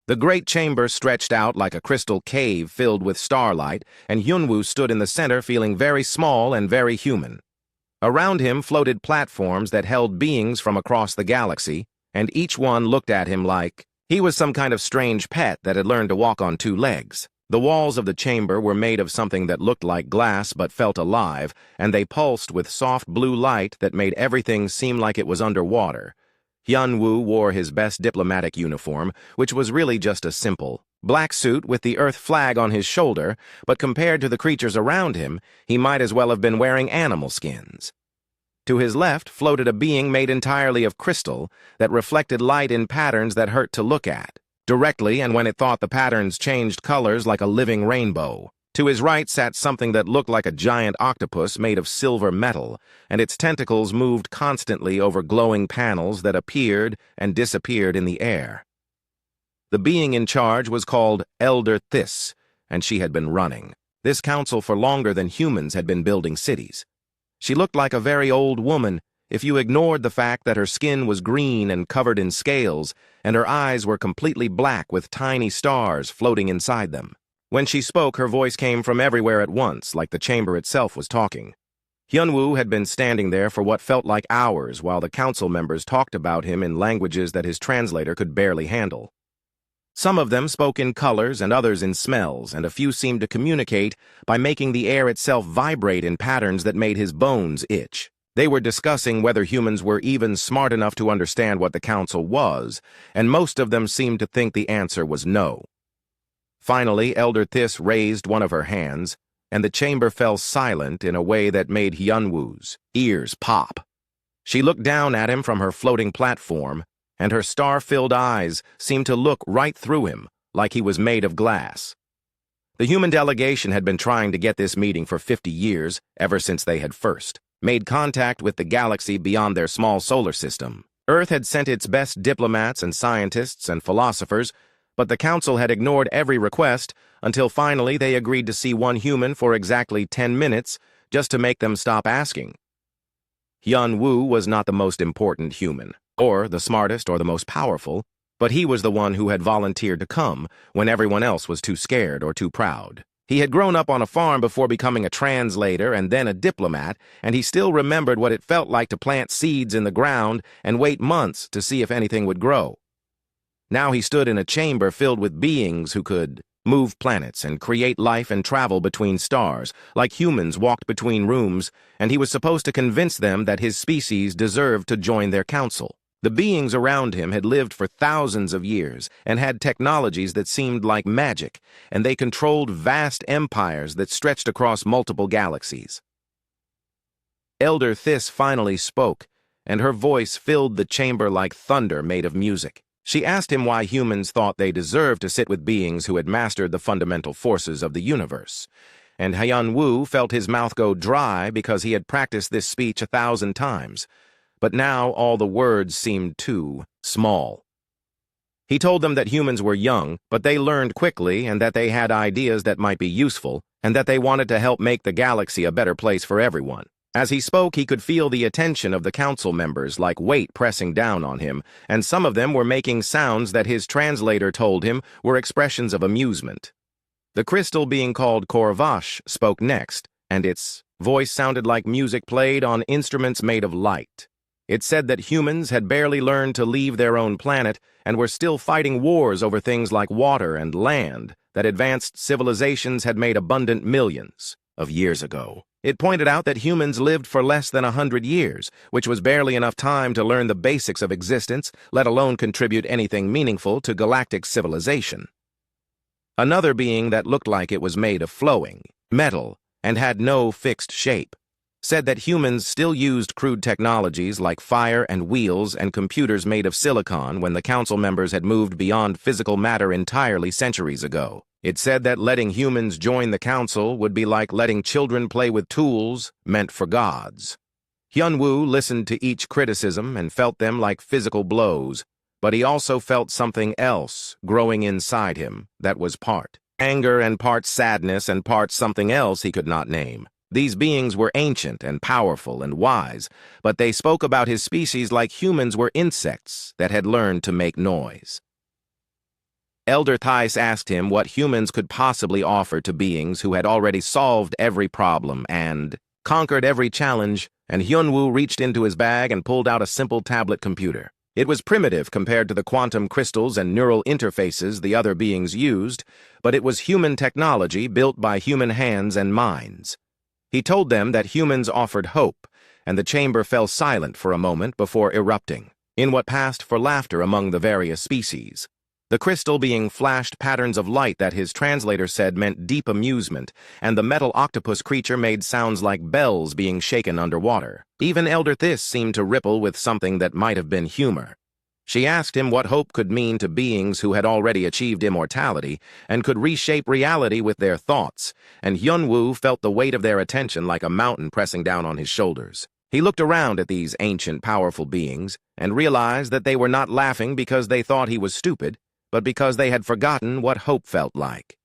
The great chamber stretched out like a crystal cave filled with starlight, and Hyunwoo stood in the center feeling very small and very human. Around him floated platforms that held beings from across the galaxy, and each one looked at him like he was some kind of strange pet that had learned to walk on two legs. The walls of the chamber were made of something that looked like glass but felt alive, and they pulsed with soft blue light that made everything seem like it was underwater. Hyunwoo wore his best diplomatic uniform, which was really just a simple black suit with the Earth flag on his shoulder, but compared to the creatures around him, he might as well have been wearing animal skins. To his left floated a being made entirely of crystal that reflected light in patterns that hurt to look at, directly, and when it thought the patterns changed colors like a living rainbow. To his right sat something that looked like a giant octopus made of silver metal, and its tentacles moved constantly over glowing panels that appeared and disappeared in the air. The being in charge was called Elder Thys, and she had been running this council for longer than humans had been building cities. She looked like a very old woman, if you ignored the fact that her skin was green and covered in scales, and her eyes were completely black with tiny stars floating inside them. When she spoke, her voice came from everywhere at once, like the chamber itself was talking. Hyunwoo had been standing there for what felt like hours while the council members talked about him in languages that his translator could barely handle. Some of them spoke in colors and others in smells, and a few seemed to communicate by making the air itself vibrate in patterns that made his bones itch. They were discussing whether humans were even smart enough to understand what the council was, and most of them seemed to think the answer was no. Finally, Elder Thys raised one of her hands, and the chamber fell silent in a way that made Hyunwoo's ears pop. She looked down at him from her floating platform, and her star-filled eyes seemed to look right through him, like he was made of glass. The human delegation had been trying to get this meeting for 50 years, ever since they had first made contact with the galaxy beyond their small solar system. Earth had sent its best diplomats and scientists and philosophers, but the council had ignored every request until finally they agreed to see one human for exactly 10 minutes just to make them stop asking. Hyunwoo was not the most important human, or the smartest or the most powerful, but he was the one who had volunteered to come when everyone else was too scared or too proud. He had grown up on a farm before becoming a translator and then a diplomat, and he still remembered what it felt like to plant seeds in the ground and wait months to see if anything would grow. Now he stood in a chamber filled with beings who could move planets and create life and travel between stars, like humans walked between rooms, and he was supposed to convince them that his species deserved to join their council. The beings around him had lived for thousands of years and had technologies that seemed like magic, and they controlled vast empires that stretched across multiple galaxies. Elder Thys finally spoke, and her voice filled the chamber like thunder made of music. She asked him why humans thought they deserved to sit with beings who had mastered the fundamental forces of the universe, and Hyunwoo felt his mouth go dry because he had practiced this speech 1,000 times. But now all the words seemed too small. He told them that humans were young, but they learned quickly and that they had ideas that might be useful, and that they wanted to help make the galaxy a better place for everyone. As he spoke, he could feel the attention of the council members like weight pressing down on him, and some of them were making sounds that his translator told him were expressions of amusement. The crystal being called Korvash spoke next, and its voice sounded like music played on instruments made of light. It said that humans had barely learned to leave their own planet and were still fighting wars over things like water and land that advanced civilizations had made abundant millions of years ago. It pointed out that humans lived for less than 100 years, which was barely enough time to learn the basics of existence, let alone contribute anything meaningful to galactic civilization. Another being that looked like it was made of flowing metal and had no fixed shape said that humans still used crude technologies like fire and wheels and computers made of silicon when the council members had moved beyond physical matter entirely centuries ago. It said that letting humans join the council would be like letting children play with tools meant for gods. Hyunwoo listened to each criticism and felt them like physical blows, but he also felt something else growing inside him that was part anger and part sadness and part something else he could not name. These beings were ancient and powerful and wise, but they spoke about his species like humans were insects that had learned to make noise. Elder Thais asked him what humans could possibly offer to beings who had already solved every problem and conquered every challenge, and Hyunwoo reached into his bag and pulled out a simple tablet computer. It was primitive compared to the quantum crystals and neural interfaces the other beings used, but it was human technology built by human hands and minds. He told them that humans offered hope, and the chamber fell silent for a moment before erupting, in what passed for laughter among the various species. The crystal being flashed patterns of light that his translator said meant deep amusement, and the metal octopus creature made sounds like bells being shaken underwater. Even Elder Thys seemed to ripple with something that might have been humor. She asked him what hope could mean to beings who had already achieved immortality and could reshape reality with their thoughts, and Hyunwoo felt the weight of their attention like a mountain pressing down on his shoulders. He looked around at these ancient, powerful beings and realized that they were not laughing because they thought he was stupid, but because they had forgotten what hope felt like.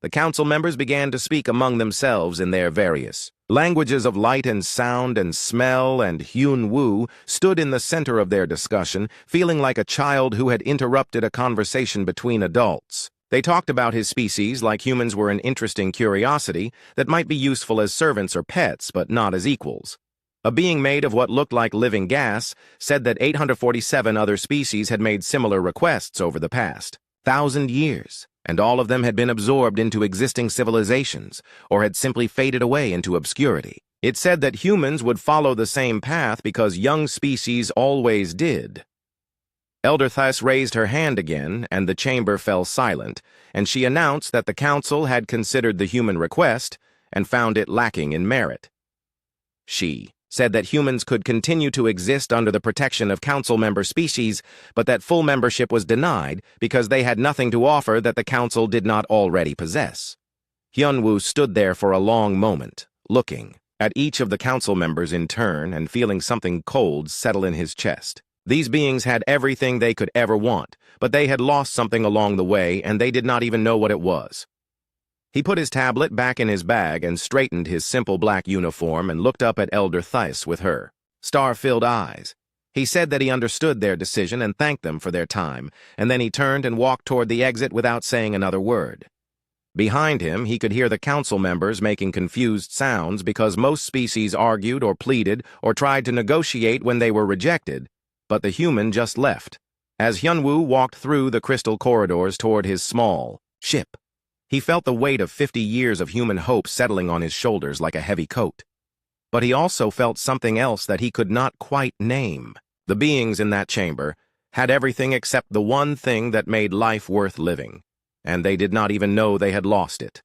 The council members began to speak among themselves in their various languages of light and sound and smell, and Hyunwoo stood in the center of their discussion, feeling like a child who had interrupted a conversation between adults. They talked about his species like humans were an interesting curiosity that might be useful as servants or pets, but not as equals. A being made of what looked like living gas said that 847 other species had made similar requests over the past 1,000 years, and all of them had been absorbed into existing civilizations or had simply faded away into obscurity. It said that humans would follow the same path because young species always did. Elder Thys raised her hand again, and the chamber fell silent, and she announced that the council had considered the human request and found it lacking in merit. She said that humans could continue to exist under the protection of council member species, but that full membership was denied because they had nothing to offer that the council did not already possess. Hyunwoo stood there for a long moment, looking at each of the council members in turn and feeling something cold settle in his chest. These beings had everything they could ever want, but they had lost something along the way, and they did not even know what it was. He put his tablet back in his bag and straightened his simple black uniform and looked up at Elder Thys with her star-filled eyes. He said that he understood their decision and thanked them for their time, and then he turned and walked toward the exit without saying another word. Behind him, he could hear the council members making confused sounds because most species argued or pleaded or tried to negotiate when they were rejected, but the human just left. As Hyunwoo walked through the crystal corridors toward his small ship, he felt the weight of 50 years of human hope settling on his shoulders like a heavy coat. But he also felt something else that he could not quite name. The beings in that chamber had everything except the one thing that made life worth living, and they did not even know they had lost it.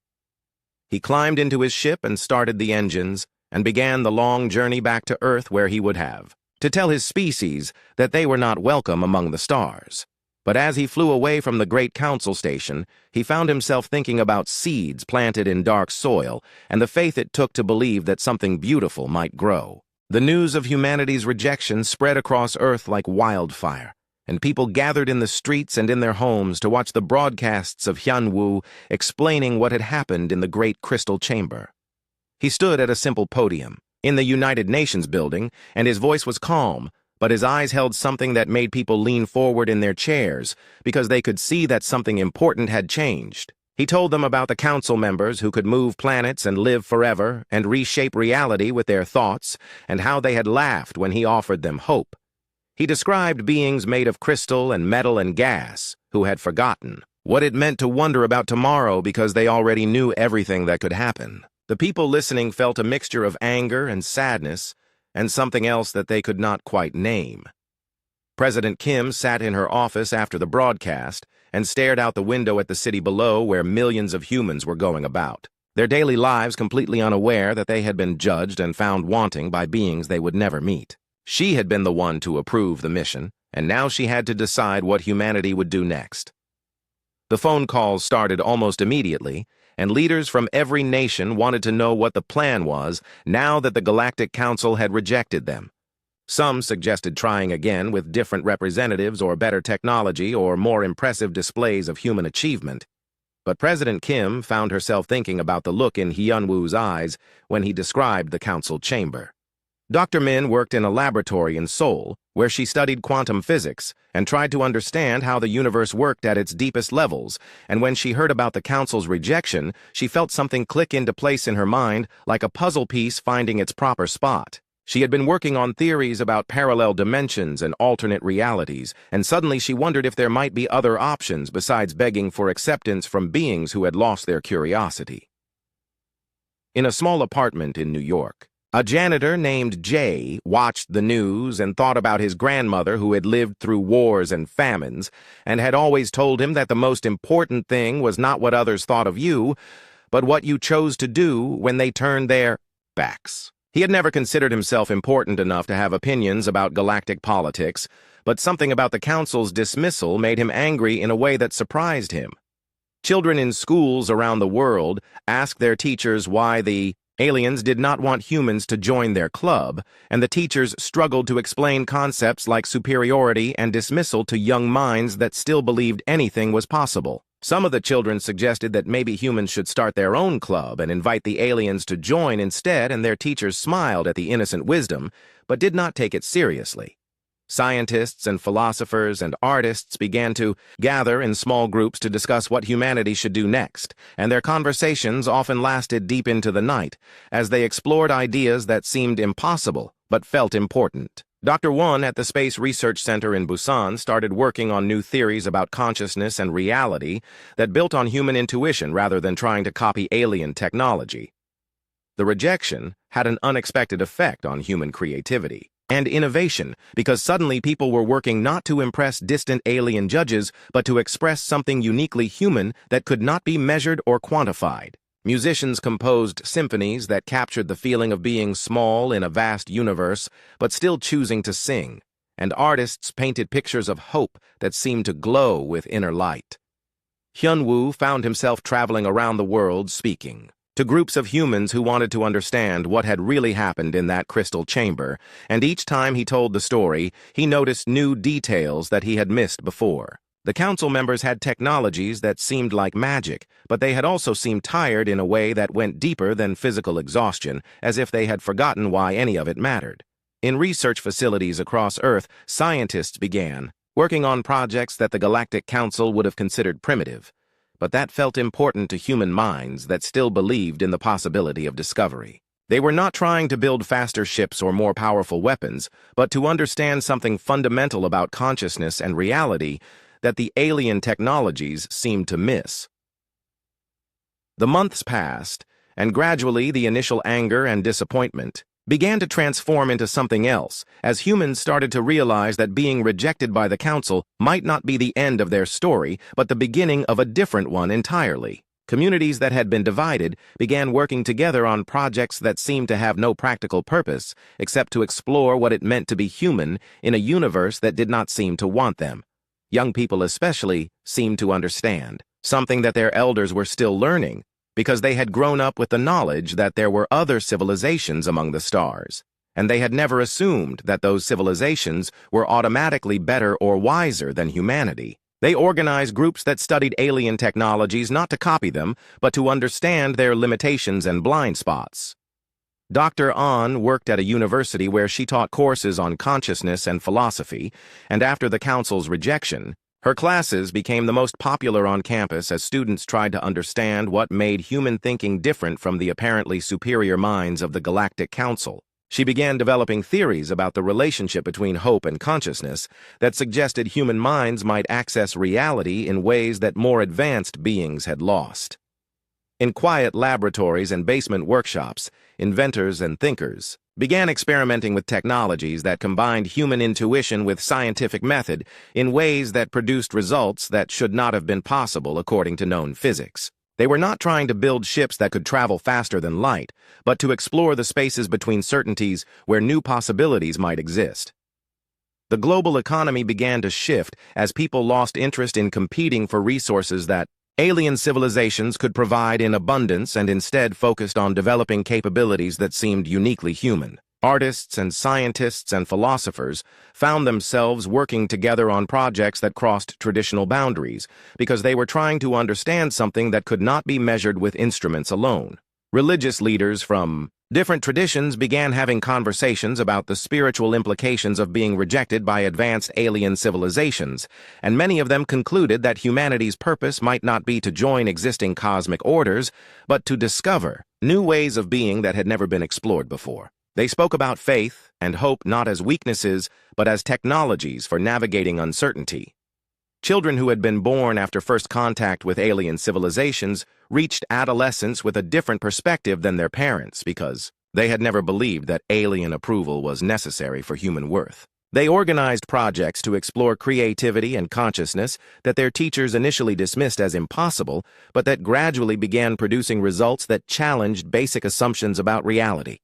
He climbed into his ship and started the engines and began the long journey back to Earth, where he would have to tell his species that they were not welcome among the stars. But as he flew away from the great council station, he found himself thinking about seeds planted in dark soil and the faith it took to believe that something beautiful might grow. The news of humanity's rejection spread across Earth like wildfire, and people gathered in the streets and in their homes to watch the broadcasts of Hyunwoo explaining what had happened in the great crystal chamber. He stood at a simple podium in the United Nations building, and his voice was calm, but his eyes held something that made people lean forward in their chairs because they could see that something important had changed. He told them about the council members who could move planets and live forever and reshape reality with their thoughts, and how they had laughed when he offered them hope. He described beings made of crystal and metal and gas who had forgotten what it meant to wonder about tomorrow because they already knew everything that could happen. The people listening felt a mixture of anger and sadness and something else that they could not quite name. President Kim sat in her office after the broadcast and stared out the window at the city below where millions of humans were going about, their daily lives completely unaware that they had been judged and found wanting by beings they would never meet. She had been the one to approve the mission, and now she had to decide what humanity would do next. The phone calls started almost immediately, and leaders from every nation wanted to know what the plan was now that the Galactic Council had rejected them. Some suggested trying again with different representatives or better technology or more impressive displays of human achievement. But President Kim found herself thinking about the look in Hyunwoo's eyes when he described the council chamber. Dr. Min worked in a laboratory in Seoul, where she studied quantum physics and tried to understand how the universe worked at its deepest levels, and when she heard about the Council's rejection, she felt something click into place in her mind like a puzzle piece finding its proper spot. She had been working on theories about parallel dimensions and alternate realities, and suddenly she wondered if there might be other options besides begging for acceptance from beings who had lost their curiosity. In a small apartment in New York, a janitor named Jay watched the news and thought about his grandmother who had lived through wars and famines and had always told him that the most important thing was not what others thought of you, but what you chose to do when they turned their backs. He had never considered himself important enough to have opinions about galactic politics, but something about the Council's dismissal made him angry in a way that surprised him. Children in schools around the world asked their teachers why the aliens did not want humans to join their club, and the teachers struggled to explain concepts like superiority and dismissal to young minds that still believed anything was possible. Some of the children suggested that maybe humans should start their own club and invite the aliens to join instead, and their teachers smiled at the innocent wisdom, but did not take it seriously. Scientists and philosophers and artists began to gather in small groups to discuss what humanity should do next, and their conversations often lasted deep into the night, as they explored ideas that seemed impossible but felt important. Dr. Won at the Space Research Center in Busan started working on new theories about consciousness and reality that built on human intuition rather than trying to copy alien technology. The rejection had an unexpected effect on human creativity and innovation, because suddenly people were working not to impress distant alien judges, but to express something uniquely human that could not be measured or quantified. Musicians composed symphonies that captured the feeling of being small in a vast universe, but still choosing to sing, and artists painted pictures of hope that seemed to glow with inner light. Hyunwoo found himself traveling around the world speaking to groups of humans who wanted to understand what had really happened in that crystal chamber, and each time he told the story, he noticed new details that he had missed before. The council members had technologies that seemed like magic, but they had also seemed tired in a way that went deeper than physical exhaustion, as if they had forgotten why any of it mattered. In research facilities across Earth, scientists began working on projects that the Galactic Council would have considered primitive, but that felt important to human minds that still believed in the possibility of discovery. They were not trying to build faster ships or more powerful weapons, but to understand something fundamental about consciousness and reality that the alien technologies seemed to miss. The months passed, and gradually the initial anger and disappointment began to transform into something else, as humans started to realize that being rejected by the Council might not be the end of their story, but the beginning of a different one entirely. Communities that had been divided began working together on projects that seemed to have no practical purpose, except to explore what it meant to be human in a universe that did not seem to want them. Young people especially seemed to understand, something that their elders were still learning, because they had grown up with the knowledge that there were other civilizations among the stars, and they had never assumed that those civilizations were automatically better or wiser than humanity. They organized groups that studied alien technologies not to copy them, but to understand their limitations and blind spots. Dr. An worked at a university where she taught courses on consciousness and philosophy, and after the Council's rejection, her classes became the most popular on campus as students tried to understand what made human thinking different from the apparently superior minds of the Galactic Council. She began developing theories about the relationship between hope and consciousness that suggested human minds might access reality in ways that more advanced beings had lost. In quiet laboratories and basement workshops, inventors and thinkers began experimenting with technologies that combined human intuition with scientific method in ways that produced results that should not have been possible according to known physics. They were not trying to build ships that could travel faster than light, but to explore the spaces between certainties where new possibilities might exist. The global economy began to shift as people lost interest in competing for resources that alien civilizations could provide in abundance and instead focused on developing capabilities that seemed uniquely human. Artists and scientists and philosophers found themselves working together on projects that crossed traditional boundaries because they were trying to understand something that could not be measured with instruments alone. Religious leaders from different traditions began having conversations about the spiritual implications of being rejected by advanced alien civilizations, and many of them concluded that humanity's purpose might not be to join existing cosmic orders, but to discover new ways of being that had never been explored before. They spoke about faith and hope not as weaknesses, but as technologies for navigating uncertainty. Children who had been born after first contact with alien civilizations reached adolescence with a different perspective than their parents because they had never believed that alien approval was necessary for human worth. They organized projects to explore creativity and consciousness that their teachers initially dismissed as impossible, but that gradually began producing results that challenged basic assumptions about reality.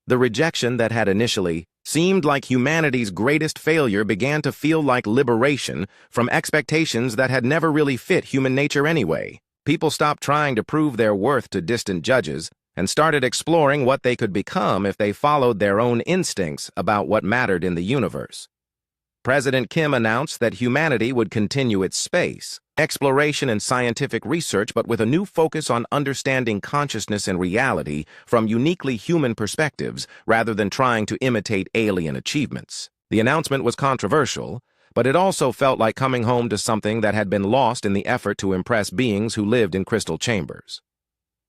The rejection that had initially seemed like humanity's greatest failure began to feel like liberation from expectations that had never really fit human nature anyway. People stopped trying to prove their worth to distant judges and started exploring what they could become if they followed their own instincts about what mattered in the universe. President Kim announced that humanity would continue its space exploration and scientific research, but with a new focus on understanding consciousness and reality from uniquely human perspectives rather than trying to imitate alien achievements. The announcement was controversial, but it also felt like coming home to something that had been lost in the effort to impress beings who lived in crystal chambers.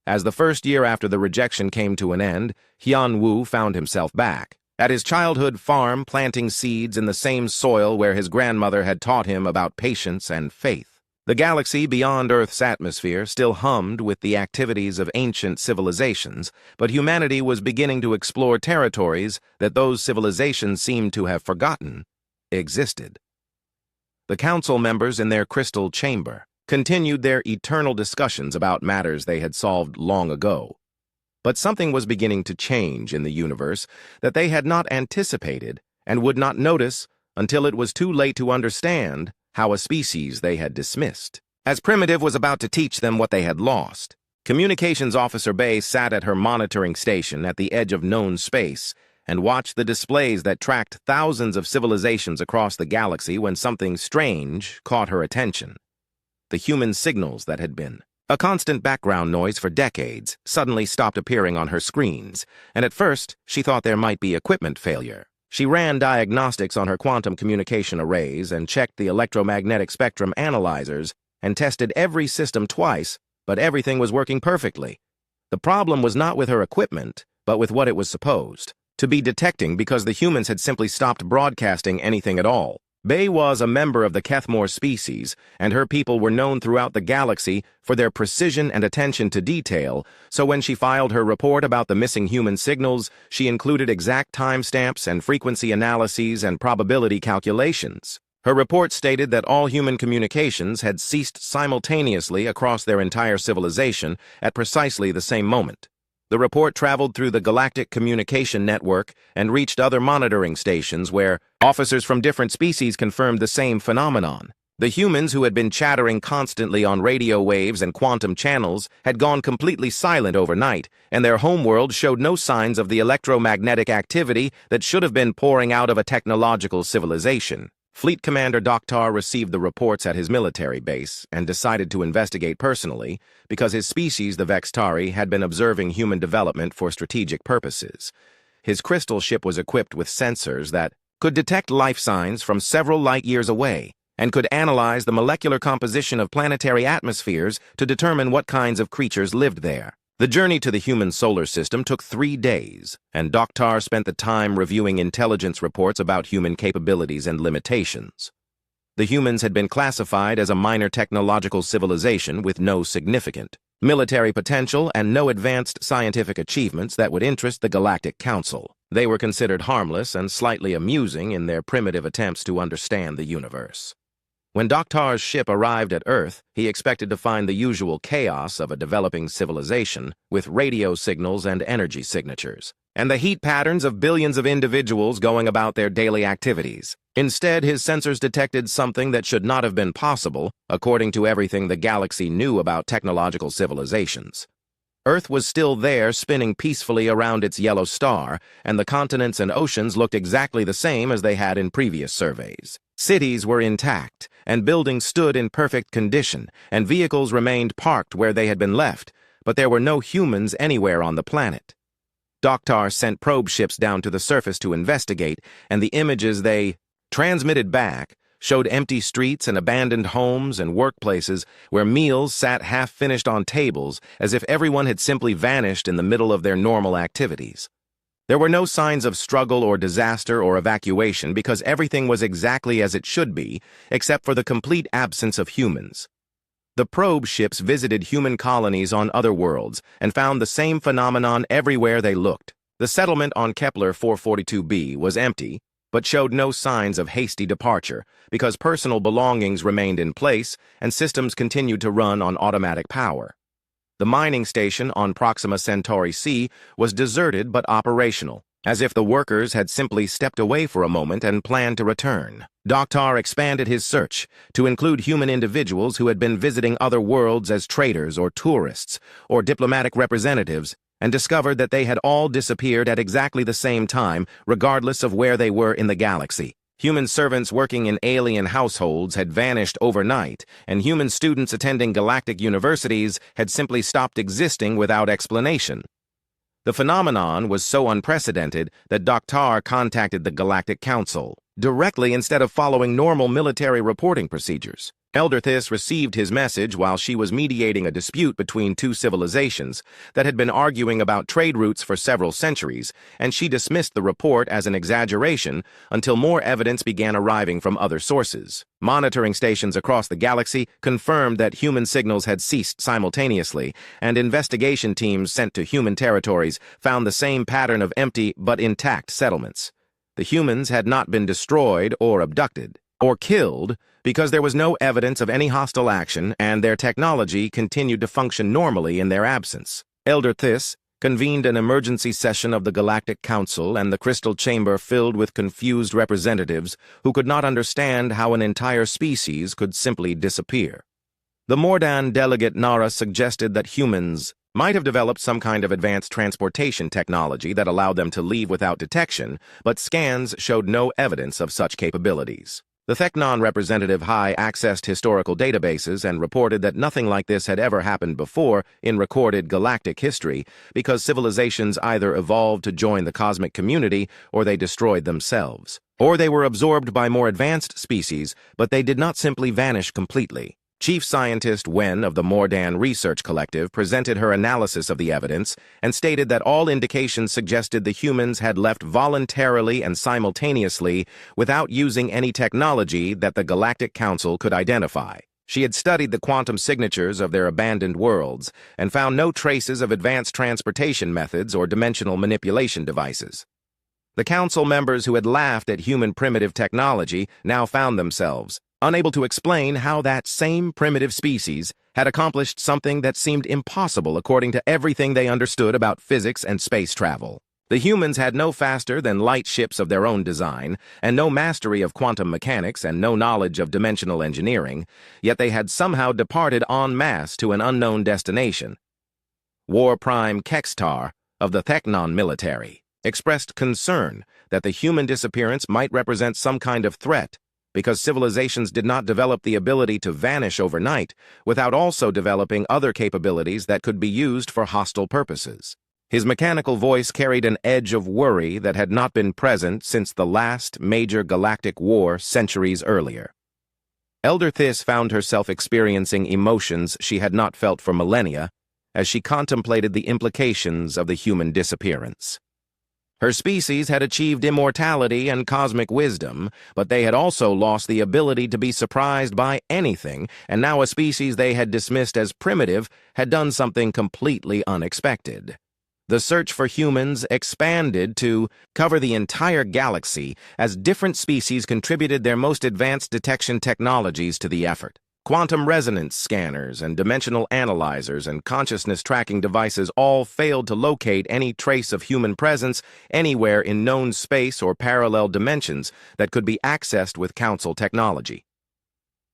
As the first year after the rejection came to an end, Hyun-woo found himself back at his childhood farm, planting seeds in the same soil where his grandmother had taught him about patience and faith. The galaxy beyond Earth's atmosphere still hummed with the activities of ancient civilizations, but humanity was beginning to explore territories that those civilizations seemed to have forgotten existed. The council members in their crystal chamber continued their eternal discussions about matters they had solved long ago. But something was beginning to change in the universe that they had not anticipated and would not notice until it was too late to understand how a species they had dismissed, as Primitive was about to teach them what they had lost. Communications Officer Bay sat at her monitoring station at the edge of known space and watched the displays that tracked thousands of civilizations across the galaxy when something strange caught her attention. The human signals that had been a constant background noise for decades suddenly stopped appearing on her screens, and at first she thought there might be equipment failure. She ran diagnostics on her quantum communication arrays and checked the electromagnetic spectrum analyzers and tested every system twice, but everything was working perfectly. The problem was not with her equipment, but with what it was supposed to be detecting, because the humans had simply stopped broadcasting anything at all. Bay was a member of the Kethmore species, and her people were known throughout the galaxy for their precision and attention to detail, so when she filed her report about the missing human signals, she included exact timestamps and frequency analyses and probability calculations. Her report stated that all human communications had ceased simultaneously across their entire civilization at precisely the same moment. The report traveled through the Galactic Communication Network and reached other monitoring stations where officers from different species confirmed the same phenomenon. The humans, who had been chattering constantly on radio waves and quantum channels, had gone completely silent overnight, and their homeworld showed no signs of the electromagnetic activity that should have been pouring out of a technological civilization. Fleet Commander Doktar received the reports at his military base and decided to investigate personally because his species, the Vextari, had been observing human development for strategic purposes. His crystal ship was equipped with sensors that could detect life signs from several light years away and could analyze the molecular composition of planetary atmospheres to determine what kinds of creatures lived there. The journey to the human solar system took 3 days, and Doktar spent the time reviewing intelligence reports about human capabilities and limitations. The humans had been classified as a minor technological civilization with no significant military potential and no advanced scientific achievements that would interest the Galactic Council. They were considered harmless and slightly amusing in their primitive attempts to understand the universe. When Doktar's ship arrived at Earth, he expected to find the usual chaos of a developing civilization with radio signals and energy signatures, and the heat patterns of billions of individuals going about their daily activities. Instead, his sensors detected something that should not have been possible, according to everything the galaxy knew about technological civilizations. Earth was still there, spinning peacefully around its yellow star, and the continents and oceans looked exactly the same as they had in previous surveys. Cities were intact, and buildings stood in perfect condition, and vehicles remained parked where they had been left, but there were no humans anywhere on the planet. Doctor sent probe ships down to the surface to investigate, and the images they transmitted back showed empty streets and abandoned homes and workplaces where meals sat half-finished on tables as if everyone had simply vanished in the middle of their normal activities. There were no signs of struggle or disaster or evacuation because everything was exactly as it should be, except for the complete absence of humans. The probe ships visited human colonies on other worlds and found the same phenomenon everywhere they looked. The settlement on Kepler 442b was empty, but showed no signs of hasty departure because personal belongings remained in place and systems continued to run on automatic power. The mining station on Proxima Centauri C was deserted but operational, as if the workers had simply stepped away for a moment and planned to return. Doctor expanded his search to include human individuals who had been visiting other worlds as traders or tourists or diplomatic representatives, and discovered that they had all disappeared at exactly the same time, regardless of where they were in the galaxy. Human servants working in alien households had vanished overnight, and human students attending galactic universities had simply stopped existing without explanation. The phenomenon was so unprecedented that Doctor contacted the Galactic Council directly instead of following normal military reporting procedures. Elder Thys received his message while she was mediating a dispute between two civilizations that had been arguing about trade routes for several centuries, and she dismissed the report as an exaggeration until more evidence began arriving from other sources. Monitoring stations across the galaxy confirmed that human signals had ceased simultaneously, and investigation teams sent to human territories found the same pattern of empty but intact settlements. The humans had not been destroyed or abducted or killed because there was no evidence of any hostile action, and their technology continued to function normally in their absence. Elder Thys convened an emergency session of the Galactic Council, and the crystal chamber filled with confused representatives who could not understand how an entire species could simply disappear. The Mordan delegate Nara suggested that humans might have developed some kind of advanced transportation technology that allowed them to leave without detection, but scans showed no evidence of such capabilities. The Theknon representative accessed historical databases and reported that nothing like this had ever happened before in recorded galactic history because civilizations either evolved to join the cosmic community or they destroyed themselves. Or they were absorbed by more advanced species, but they did not simply vanish completely. Chief Scientist Wen of the Mordan Research Collective presented her analysis of the evidence and stated that all indications suggested the humans had left voluntarily and simultaneously without using any technology that the Galactic Council could identify. She had studied the quantum signatures of their abandoned worlds and found no traces of advanced transportation methods or dimensional manipulation devices. The council members who had laughed at human primitive technology now found themselves unable to explain how that same primitive species had accomplished something that seemed impossible according to everything they understood about physics and space travel. The humans had no faster-than-light ships of their own design, and no mastery of quantum mechanics and no knowledge of dimensional engineering, yet they had somehow departed en masse to an unknown destination. War Prime Kextar of the Theknon military expressed concern that the human disappearance might represent some kind of threat because civilizations did not develop the ability to vanish overnight without also developing other capabilities that could be used for hostile purposes. His mechanical voice carried an edge of worry that had not been present since the last major galactic war centuries earlier. Elder Thys found herself experiencing emotions she had not felt for millennia as she contemplated the implications of the human disappearance. Her species had achieved immortality and cosmic wisdom, but they had also lost the ability to be surprised by anything, and now a species they had dismissed as primitive had done something completely unexpected. The search for humans expanded to cover the entire galaxy as different species contributed their most advanced detection technologies to the effort. Quantum resonance scanners and dimensional analyzers and consciousness tracking devices all failed to locate any trace of human presence anywhere in known space or parallel dimensions that could be accessed with Council technology.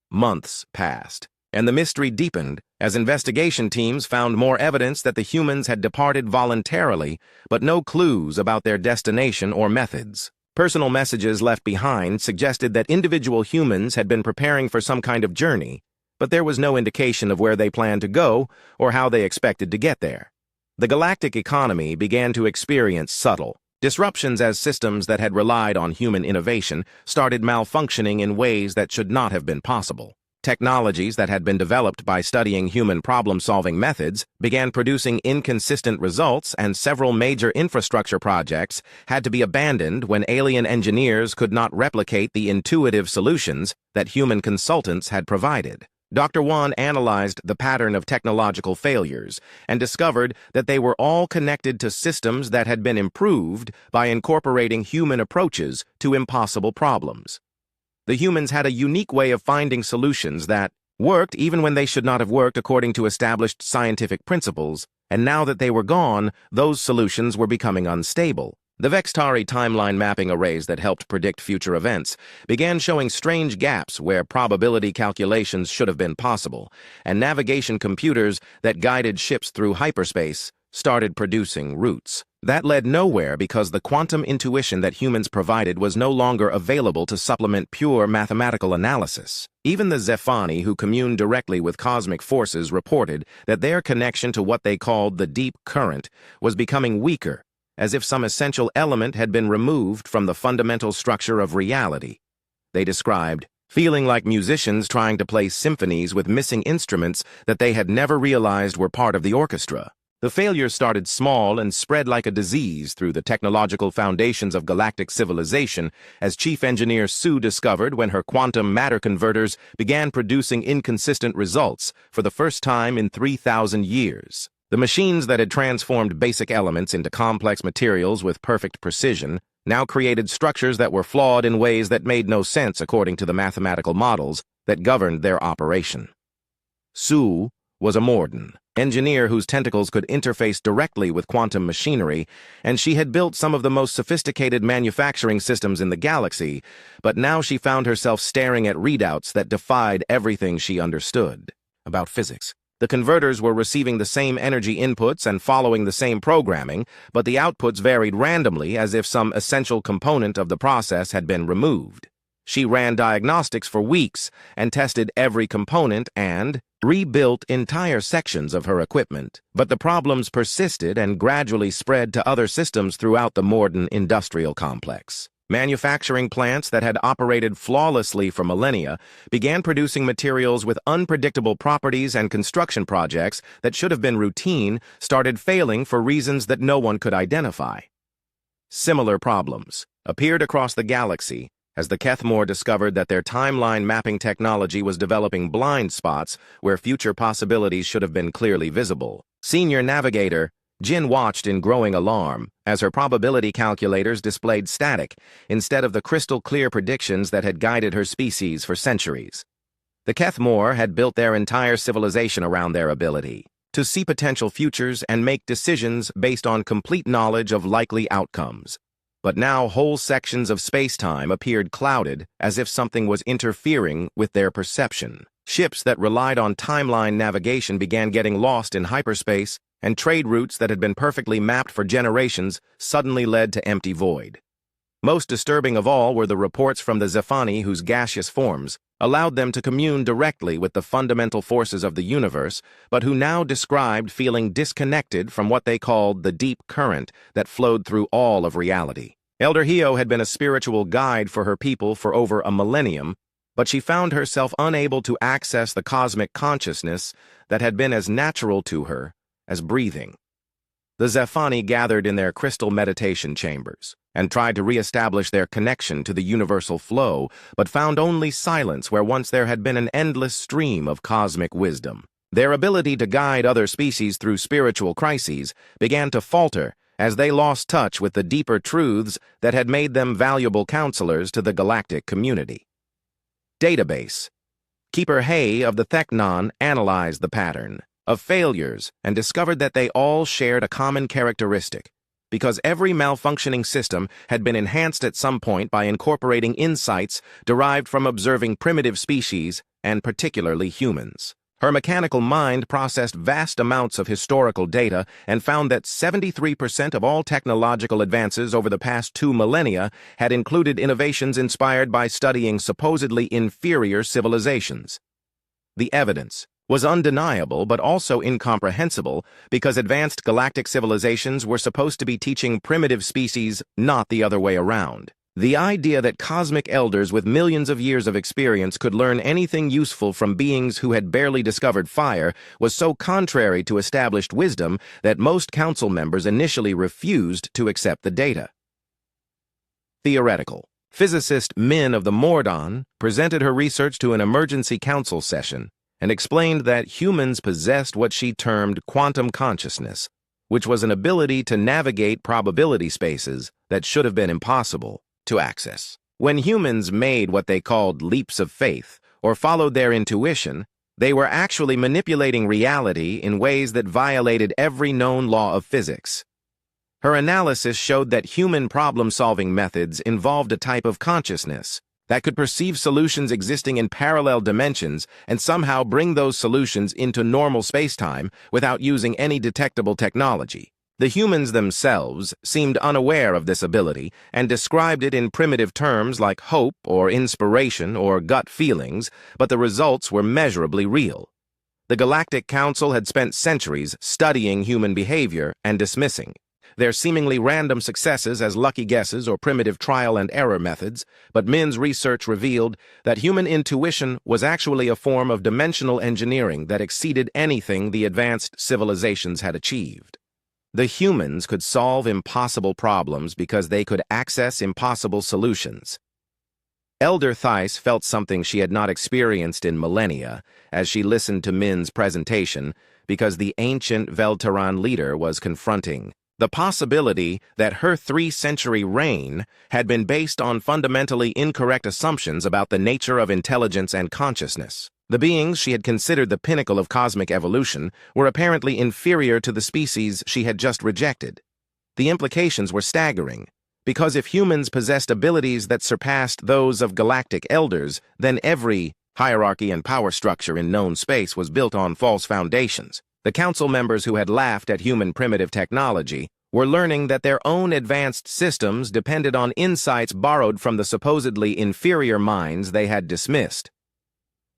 Months passed, and the mystery deepened as investigation teams found more evidence that the humans had departed voluntarily, but no clues about their destination or methods. Personal messages left behind suggested that individual humans had been preparing for some kind of journey, but there was no indication of where they planned to go or how they expected to get there. The galactic economy began to experience subtle disruptions as systems that had relied on human innovation started malfunctioning in ways that should not have been possible. Technologies that had been developed by studying human problem-solving methods began producing inconsistent results, and several major infrastructure projects had to be abandoned when alien engineers could not replicate the intuitive solutions that human consultants had provided. Dr. Wan analyzed the pattern of technological failures and discovered that they were all connected to systems that had been improved by incorporating human approaches to impossible problems. The humans had a unique way of finding solutions that worked even when they should not have worked according to established scientific principles, and now that they were gone, those solutions were becoming unstable. The Vextari timeline mapping arrays that helped predict future events began showing strange gaps where probability calculations should have been possible, and navigation computers that guided ships through hyperspace started producing routes that led nowhere because the quantum intuition that humans provided was no longer available to supplement pure mathematical analysis. Even the Zephani, who communed directly with cosmic forces, reported that their connection to what they called the deep current was becoming weaker, as if some essential element had been removed from the fundamental structure of reality. They described feeling like musicians trying to play symphonies with missing instruments that they had never realized were part of the orchestra. The failures started small and spread like a disease through the technological foundations of galactic civilization, as Chief Engineer Sue discovered when her quantum matter converters began producing inconsistent results for the first time in 3,000 years. The machines that had transformed basic elements into complex materials with perfect precision now created structures that were flawed in ways that made no sense according to the mathematical models that governed their operation. Sue was a Morden engineer whose tentacles could interface directly with quantum machinery, and she had built some of the most sophisticated manufacturing systems in the galaxy, but now she found herself staring at readouts that defied everything she understood about physics. The converters were receiving the same energy inputs and following the same programming, but the outputs varied randomly as if some essential component of the process had been removed. She ran diagnostics for weeks and tested every component and rebuilt entire sections of her equipment, but the problems persisted and gradually spread to other systems throughout the Morden industrial complex. Manufacturing plants that had operated flawlessly for millennia began producing materials with unpredictable properties, and construction projects that should have been routine started failing for reasons that no one could identify. Similar problems appeared across the galaxy as the Kethmore discovered that their timeline mapping technology was developing blind spots where future possibilities should have been clearly visible. Senior Navigator Jin watched in growing alarm as her probability calculators displayed static instead of the crystal-clear predictions that had guided her species for centuries. The Kethmore had built their entire civilization around their ability to see potential futures and make decisions based on complete knowledge of likely outcomes. But now whole sections of space-time appeared clouded as if something was interfering with their perception. Ships that relied on timeline navigation began getting lost in hyperspace, and trade routes that had been perfectly mapped for generations suddenly led to empty void. Most disturbing of all were the reports from the Zephani, whose gaseous forms allowed them to commune directly with the fundamental forces of the universe, but who now described feeling disconnected from what they called the deep current that flowed through all of reality. Elder Hio had been a spiritual guide for her people for over a millennium, but she found herself unable to access the cosmic consciousness that had been as natural to her as breathing. The Zephani gathered in their crystal meditation chambers and tried to re-establish their connection to the universal flow, but found only silence where once there had been an endless stream of cosmic wisdom. Their ability to guide other species through spiritual crises began to falter as they lost touch with the deeper truths that had made them valuable counselors to the galactic community. Database. Keeper Hay of the Theknon analyzed the pattern of failures and discovered that they all shared a common characteristic, because every malfunctioning system had been enhanced at some point by incorporating insights derived from observing primitive species, and particularly humans. Her mechanical mind processed vast amounts of historical data and found that 73% of all technological advances over the past 2 millennia had included innovations inspired by studying supposedly inferior civilizations. The evidence was undeniable but also incomprehensible because advanced galactic civilizations were supposed to be teaching primitive species, not the other way around. The idea that cosmic elders with millions of years of experience could learn anything useful from beings who had barely discovered fire was so contrary to established wisdom that most council members initially refused to accept the data. Theoretical. Physicist Min of the Mordon presented her research to an emergency council session and explained that humans possessed what she termed quantum consciousness, which was an ability to navigate probability spaces that should have been impossible to access. When humans made what they called leaps of faith or followed their intuition, they were actually manipulating reality in ways that violated every known law of physics. Her analysis showed that human problem-solving methods involved a type of consciousness that could perceive solutions existing in parallel dimensions and somehow bring those solutions into normal spacetime without using any detectable technology. The humans themselves seemed unaware of this ability and described it in primitive terms like hope or inspiration or gut feelings, but the results were measurably real. The Galactic Council had spent centuries studying human behavior and dismissing their seemingly random successes as lucky guesses or primitive trial and error methods, but Min's research revealed that human intuition was actually a form of dimensional engineering that exceeded anything the advanced civilizations had achieved. The humans could solve impossible problems because they could access impossible solutions. Elder Theiss felt something she had not experienced in millennia as she listened to Min's presentation because the ancient Velteran leader was confronting the possibility that her 3-century reign had been based on fundamentally incorrect assumptions about the nature of intelligence and consciousness. The beings she had considered the pinnacle of cosmic evolution were apparently inferior to the species she had just rejected. The implications were staggering, because if humans possessed abilities that surpassed those of galactic elders, then every hierarchy and power structure in known space was built on false foundations. The council members who had laughed at human primitive technology were learning that their own advanced systems depended on insights borrowed from the supposedly inferior minds they had dismissed.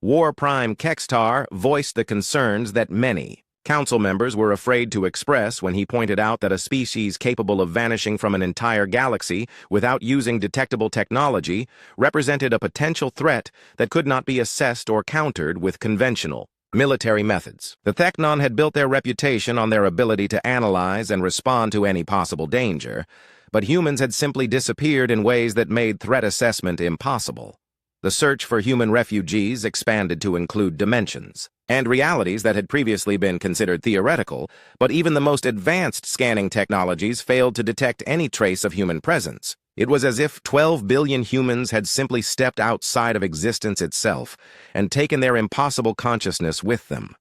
War Prime Kextar voiced the concerns that many council members were afraid to express when he pointed out that a species capable of vanishing from an entire galaxy without using detectable technology represented a potential threat that could not be assessed or countered with conventional military methods. The Theknon had built their reputation on their ability to analyze and respond to any possible danger, but humans had simply disappeared in ways that made threat assessment impossible. The search for human refugees expanded to include dimensions and realities that had previously been considered theoretical, but even the most advanced scanning technologies failed to detect any trace of human presence. It was as if 12 billion humans had simply stepped outside of existence itself and taken their impossible consciousness with them.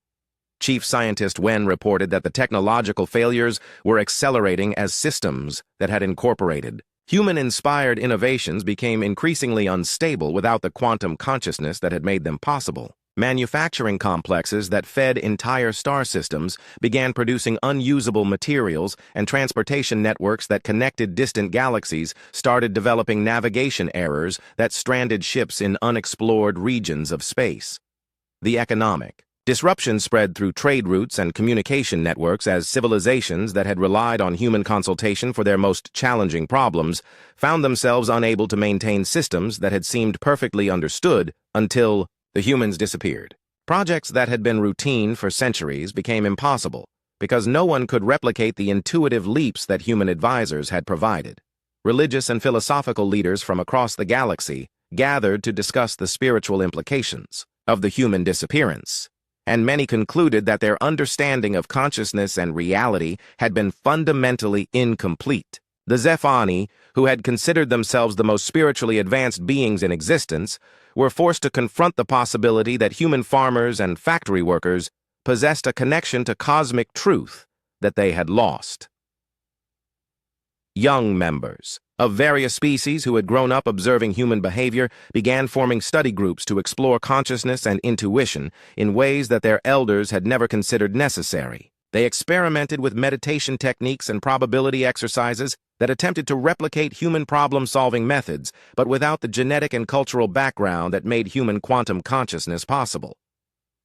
Chief Scientist Wen reported that the technological failures were accelerating as systems that had incorporated human-inspired innovations became increasingly unstable without the quantum consciousness that had made them possible. Manufacturing complexes that fed entire star systems began producing unusable materials, and transportation networks that connected distant galaxies started developing navigation errors that stranded ships in unexplored regions of space. The economic disruption spread through trade routes and communication networks as civilizations that had relied on human consultation for their most challenging problems found themselves unable to maintain systems that had seemed perfectly understood until the humans disappeared. Projects that had been routine for centuries became impossible because no one could replicate the intuitive leaps that human advisors had provided. Religious and philosophical leaders from across the galaxy gathered to discuss the spiritual implications of the human disappearance, and many concluded that their understanding of consciousness and reality had been fundamentally incomplete. The Zephani, who had considered themselves the most spiritually advanced beings in existence, were forced to confront the possibility that human farmers and factory workers possessed a connection to cosmic truth that they had lost. Young members of various species who had grown up observing human behavior began forming study groups to explore consciousness and intuition in ways that their elders had never considered necessary. They experimented with meditation techniques and probability exercises that attempted to replicate human problem-solving methods, but without the genetic and cultural background that made human quantum consciousness possible.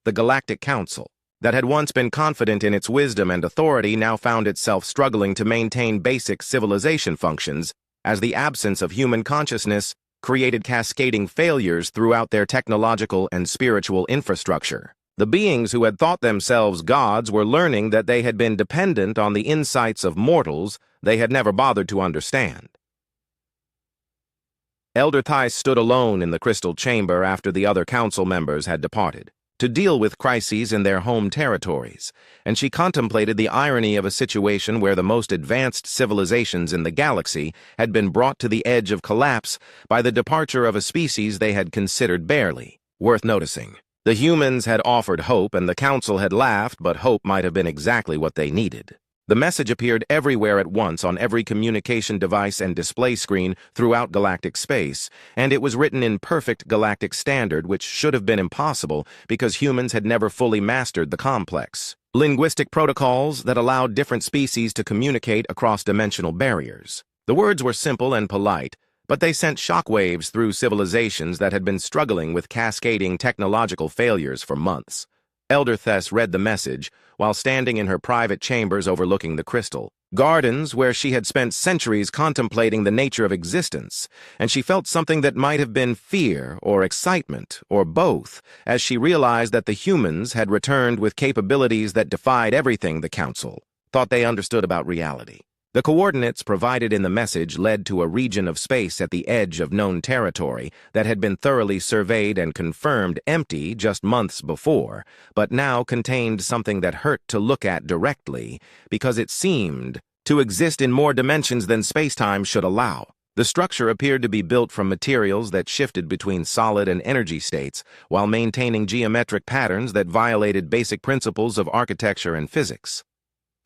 The Galactic Council, that had once been confident in its wisdom and authority, now found itself struggling to maintain basic civilization functions, as the absence of human consciousness created cascading failures throughout their technological and spiritual infrastructure. The beings who had thought themselves gods were learning that they had been dependent on the insights of mortals they had never bothered to understand. Elder Thais stood alone in the crystal chamber after the other council members had departed, to deal with crises in their home territories, and she contemplated the irony of a situation where the most advanced civilizations in the galaxy had been brought to the edge of collapse by the departure of a species they had considered barely worth noticing. The humans had offered hope, and the council had laughed, but hope might have been exactly what they needed. The message appeared everywhere at once on every communication device and display screen throughout galactic space, and it was written in perfect galactic standard, which should have been impossible because humans had never fully mastered the complex linguistic protocols that allowed different species to communicate across dimensional barriers. The words were simple and polite, but they sent shockwaves through civilizations that had been struggling with cascading technological failures for months. Elder Thais read the message while standing in her private chambers overlooking the crystal gardens where she had spent centuries contemplating the nature of existence, and she felt something that might have been fear or excitement or both as she realized that the humans had returned with capabilities that defied everything the council thought they understood about reality. The coordinates provided in the message led to a region of space at the edge of known territory that had been thoroughly surveyed and confirmed empty just months before, but now contained something that hurt to look at directly because it seemed to exist in more dimensions than space-time should allow. The structure appeared to be built from materials that shifted between solid and energy states while maintaining geometric patterns that violated basic principles of architecture and physics.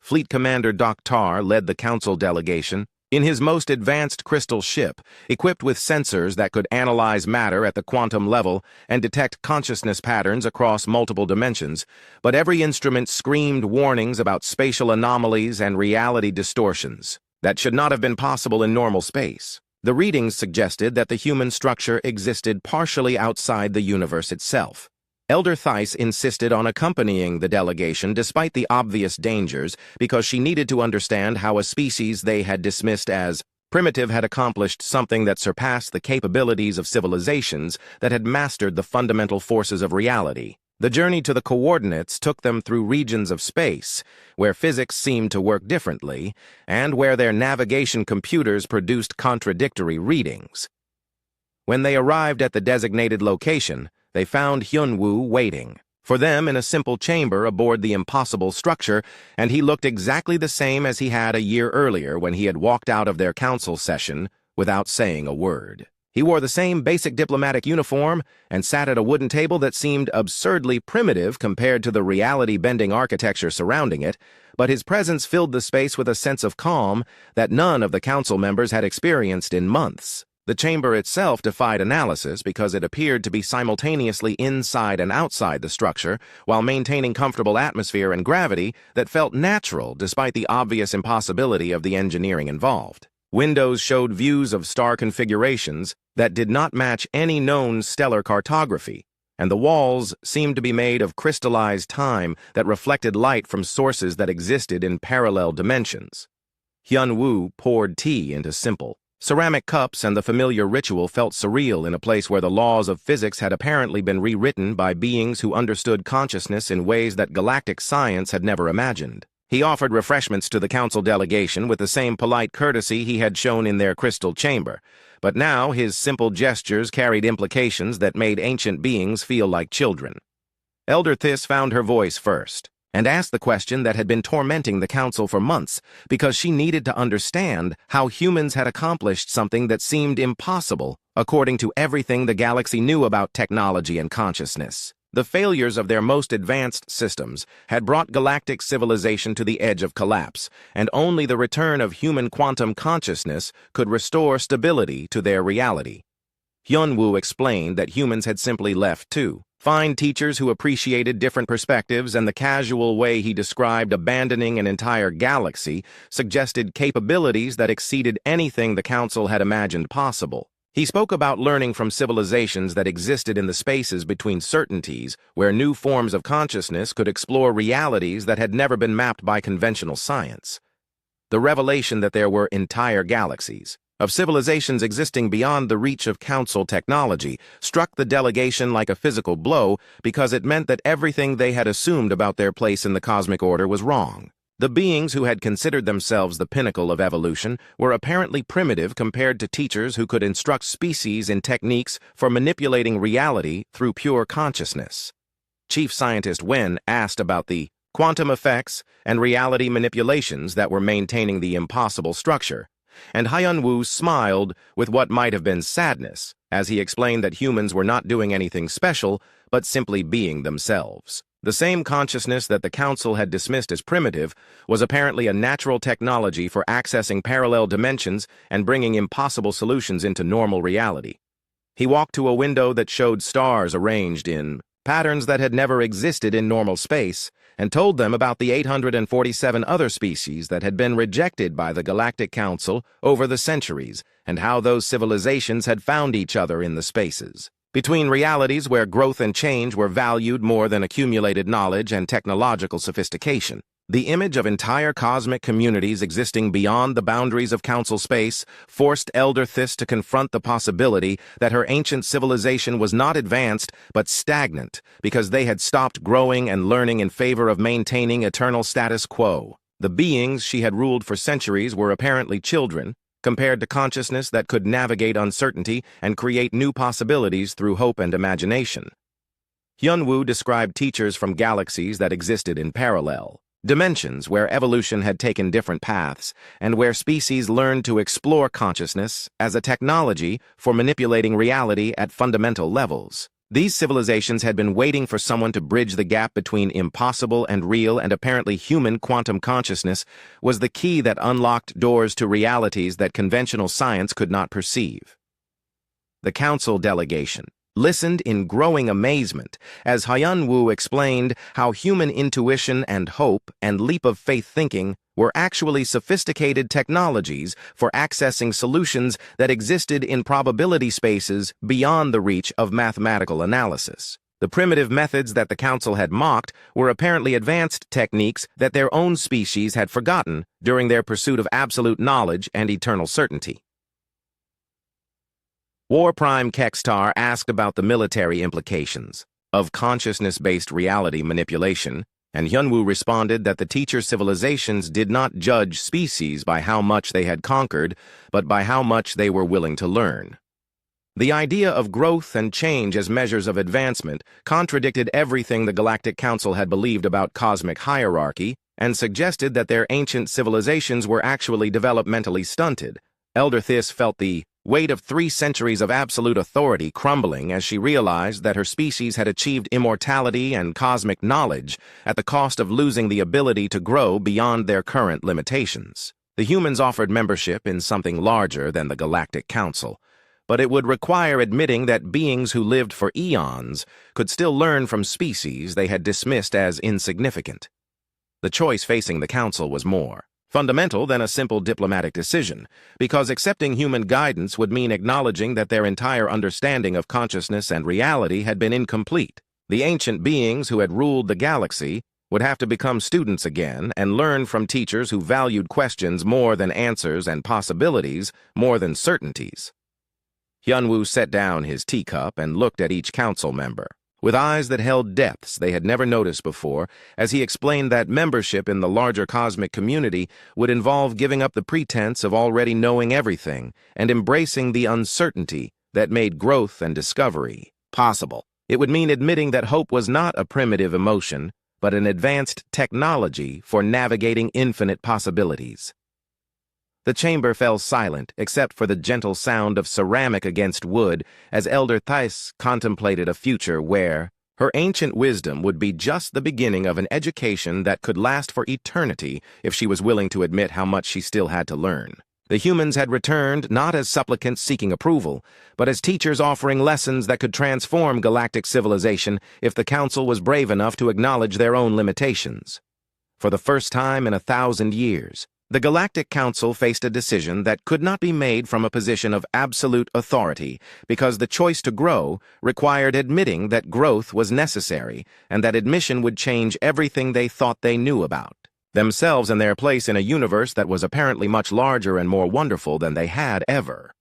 Fleet Commander Dr. led the council delegation in his most advanced crystal ship, equipped with sensors that could analyze matter at the quantum level and detect consciousness patterns across multiple dimensions, but every instrument screamed warnings about spatial anomalies and reality distortions that should not have been possible in normal space. The readings suggested that the human structure existed partially outside the universe itself. Elder Thais insisted on accompanying the delegation despite the obvious dangers because she needed to understand how a species they had dismissed as primitive had accomplished something that surpassed the capabilities of civilizations that had mastered the fundamental forces of reality. The journey to the coordinates took them through regions of space where physics seemed to work differently and where their navigation computers produced contradictory readings. When they arrived at the designated location, they found Hyunwoo waiting for them in a simple chamber aboard the impossible structure, and he looked exactly the same as he had a year earlier when he had walked out of their council session without saying a word. He wore the same basic diplomatic uniform and sat at a wooden table that seemed absurdly primitive compared to the reality-bending architecture surrounding it, but his presence filled the space with a sense of calm that none of the council members had experienced in months. The chamber itself defied analysis because it appeared to be simultaneously inside and outside the structure while maintaining comfortable atmosphere and gravity that felt natural despite the obvious impossibility of the engineering involved. Windows showed views of star configurations that did not match any known stellar cartography, and the walls seemed to be made of crystallized time that reflected light from sources that existed in parallel dimensions. Hyunwoo poured tea into simple ceramic cups, and the familiar ritual felt surreal in a place where the laws of physics had apparently been rewritten by beings who understood consciousness in ways that galactic science had never imagined. He offered refreshments to the council delegation with the same polite courtesy he had shown in their crystal chamber, but now his simple gestures carried implications that made ancient beings feel like children. Elder Thais found her voice first and asked the question that had been tormenting the council for months because she needed to understand how humans had accomplished something that seemed impossible according to everything the galaxy knew about technology and consciousness. The failures of their most advanced systems had brought galactic civilization to the edge of collapse, and only the return of human quantum consciousness could restore stability to their reality. Hyunwoo explained that humans had simply left to find teachers who appreciated different perspectives, and the casual way he described abandoning an entire galaxy suggested capabilities that exceeded anything the council had imagined possible. He spoke about learning from civilizations that existed in the spaces between certainties, where new forms of consciousness could explore realities that had never been mapped by conventional science. The revelation that there were entire galaxies of civilizations existing beyond the reach of Council technology struck the delegation like a physical blow because it meant that everything they had assumed about their place in the cosmic order was wrong. The beings who had considered themselves the pinnacle of evolution were apparently primitive compared to teachers who could instruct species in techniques for manipulating reality through pure consciousness. Chief Scientist Wen asked about the quantum effects and reality manipulations that were maintaining the impossible structure, and Hyun-woo smiled with what might have been sadness as he explained that humans were not doing anything special, but simply being themselves. The same consciousness that the Council had dismissed as primitive was apparently a natural technology for accessing parallel dimensions and bringing impossible solutions into normal reality. He walked to a window that showed stars arranged in patterns that had never existed in normal space, and told them about the 847 other species that had been rejected by the Galactic Council over the centuries, and how those civilizations had found each other in the spaces between realities where growth and change were valued more than accumulated knowledge and technological sophistication. The image of entire cosmic communities existing beyond the boundaries of Council space forced Elder Thys to confront the possibility that her ancient civilization was not advanced but stagnant because they had stopped growing and learning in favor of maintaining eternal status quo. The beings she had ruled for centuries were apparently children, compared to consciousness that could navigate uncertainty and create new possibilities through hope and imagination. Hyun-woo described teachers from galaxies that existed in parallel dimensions where evolution had taken different paths and where species learned to explore consciousness as a technology for manipulating reality at fundamental levels. These civilizations had been waiting for someone to bridge the gap between impossible and real, and apparently human quantum consciousness was the key that unlocked doors to realities that conventional science could not perceive. The Council delegation listened in growing amazement as Hyun-woo explained how human intuition and hope and leap-of-faith thinking were actually sophisticated technologies for accessing solutions that existed in probability spaces beyond the reach of mathematical analysis. The primitive methods that the Council had mocked were apparently advanced techniques that their own species had forgotten during their pursuit of absolute knowledge and eternal certainty. War Prime Kekstar asked about the military implications of consciousness-based reality manipulation, and Hyun-woo responded that the teacher civilizations did not judge species by how much they had conquered, but by how much they were willing to learn. The idea of growth and change as measures of advancement contradicted everything the Galactic Council had believed about cosmic hierarchy and suggested that their ancient civilizations were actually developmentally stunted. Elder Thys felt the weight of 3 centuries of absolute authority crumbling as she realized that her species had achieved immortality and cosmic knowledge at the cost of losing the ability to grow beyond their current limitations. The humans offered membership in something larger than the Galactic Council, but it would require admitting that beings who lived for eons could still learn from species they had dismissed as insignificant. The choice facing the Council was more fundamental than a simple diplomatic decision, because accepting human guidance would mean acknowledging that their entire understanding of consciousness and reality had been incomplete. The ancient beings who had ruled the galaxy would have to become students again and learn from teachers who valued questions more than answers and possibilities more than certainties. Hyun-woo set down his teacup and looked at each council member with eyes that held depths they had never noticed before, as he explained that membership in the larger cosmic community would involve giving up the pretense of already knowing everything and embracing the uncertainty that made growth and discovery possible. It would mean admitting that hope was not a primitive emotion, but an advanced technology for navigating infinite possibilities. The chamber fell silent, except for the gentle sound of ceramic against wood, as Elder Thys contemplated a future where her ancient wisdom would be just the beginning of an education that could last for eternity if she was willing to admit how much she still had to learn. The humans had returned not as supplicants seeking approval, but as teachers offering lessons that could transform galactic civilization if the Council was brave enough to acknowledge their own limitations. For the first time in 1,000 years, The Galactic Council faced a decision that could not be made from a position of absolute authority because the choice to grow required admitting that growth was necessary and that admission would change everything they thought they knew about themselves and their place in a universe that was apparently much larger and more wonderful than they had ever